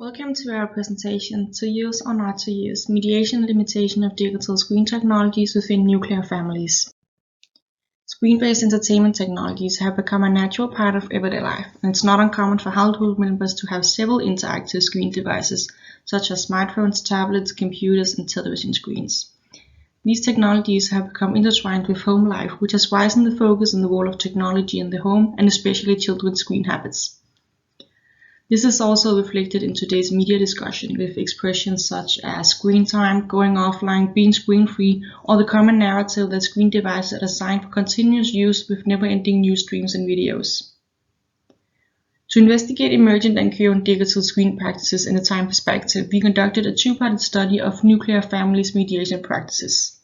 Welcome to our presentation, To Use or Not to Use, Mediation and Limitation of Digital Screen Technologies within Nuclear Families. Screen-based entertainment technologies have become a natural part of everyday life, and it's not uncommon for household members to have several interactive screen devices, such as smartphones, tablets, computers, and television screens. These technologies have become intertwined with home life, which has risen the focus on the role of technology in the home, and especially children's screen habits. This is also reflected in today's media discussion with expressions such as screen time, going offline, being screen-free, or the common narrative that screen devices are designed for continuous use with never-ending news streams and videos. To investigate emergent and current digital screen practices in a time perspective, we conducted a two-part study of nuclear families' mediation practices.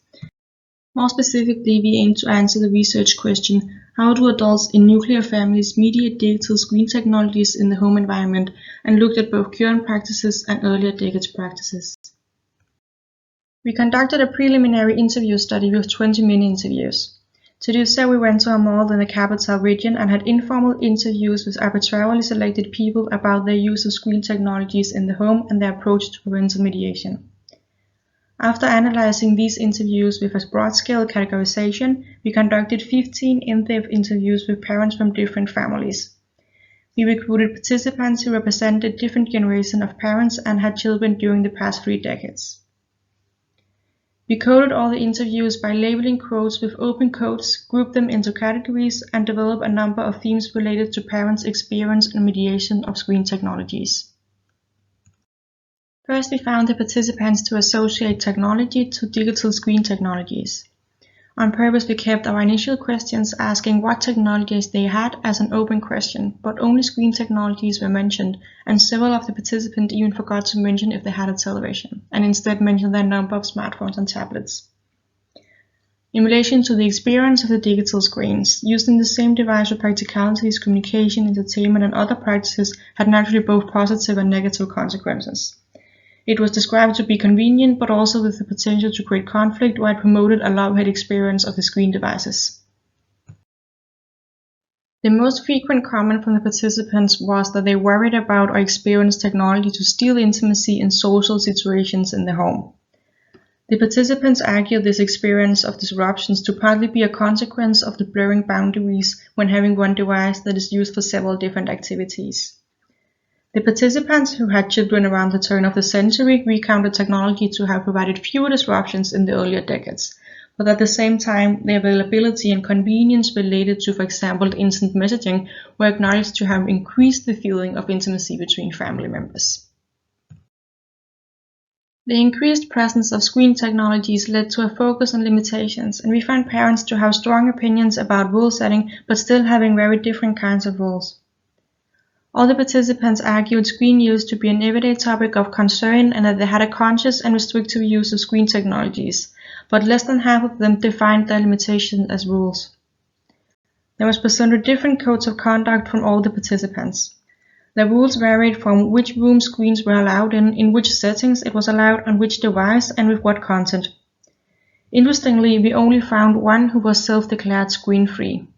More specifically, we aim to answer the research question, how do adults in nuclear families mediate digital screen technologies in the home environment, and looked at both current practices and earlier decades practices. We conducted a preliminary interview study with 20 mini-interviews. To do so, we went to a mall in the capital region and had informal interviews with arbitrarily selected people about their use of screen technologies in the home and their approach to parental mediation. After analyzing these interviews with a broad-scale categorization, we conducted 15 in-depth interviews with parents from different families. We recruited participants who represented different generations of parents and had children during the past 3 decades. We coded all the interviews by labeling quotes with open codes, grouped them into categories, and developed a number of themes related to parents' experience and mediation of screen technologies. First, we found the participants to associate technology to digital screen technologies. On purpose, we kept our initial questions asking what technologies they had as an open question, but only screen technologies were mentioned, and several of the participants even forgot to mention if they had a television, and instead mentioned their number of smartphones and tablets. In relation to the experience of the digital screens, using the same device for practicalities, communication, entertainment, and other practices had naturally both positive and negative consequences. It was described to be convenient, but also with the potential to create conflict, while it promoted a love-hate experience of the screen devices. The most frequent comment from the participants was that they worried about or experienced technology to steal intimacy in social situations in the home. The participants argued this experience of disruptions to partly be a consequence of the blurring boundaries when having one device that is used for several different activities. The participants who had children around the turn of the century recounted technology to have provided fewer disruptions in the earlier decades, but at the same time, the availability and convenience related to, for example, instant messaging were acknowledged to have increased the feeling of intimacy between family members. The increased presence of screen technologies led to a focus on limitations, and we found parents to have strong opinions about rule setting, but still having very different kinds of rules. All the participants argued screen use to be an everyday topic of concern and that they had a conscious and restrictive use of screen technologies, but less than half of them defined their limitations as rules. There was presented different codes of conduct from all the participants. The rules varied from which room screens were allowed in which settings it was allowed, on which device, and with what content. Interestingly, we only found one who was self-declared screen-free.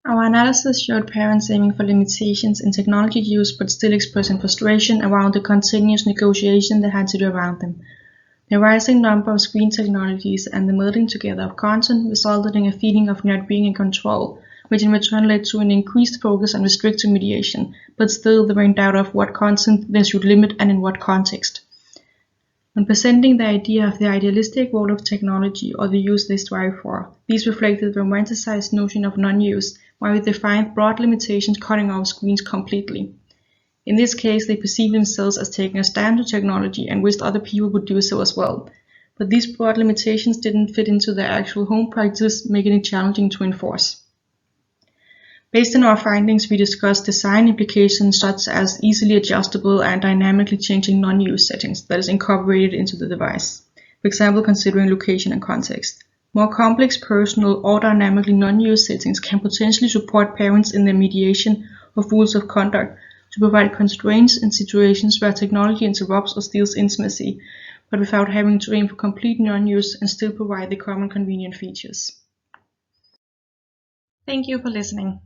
Our analysis showed parents aiming for limitations in technology use but still expressing frustration around the continuous negotiation they had to do around them. The rising number of screen technologies and the melding together of content resulted in a feeling of not being in control, which in return led to an increased focus on restrictive mediation, but still there were in doubt of what content they should limit and in what context. When presenting the idea of the idealistic role of technology or the use they strive for, these reflected the romanticized notion of non-use, while we defined broad limitations cutting off screens completely. In this case, they perceived themselves as taking a stand to technology and wished other people would do so as well. But these broad limitations didn't fit into their actual home practice, making it challenging to enforce. Based on our findings, we discussed design implications such as easily adjustable and dynamically changing non-use settings that is incorporated into the device, for example considering location and context. More complex personal or dynamically non-use settings can potentially support parents in their mediation of rules of conduct to provide constraints in situations where technology interrupts or steals intimacy, but without having to aim for complete non-use and still provide the common convenient features. Thank you for listening.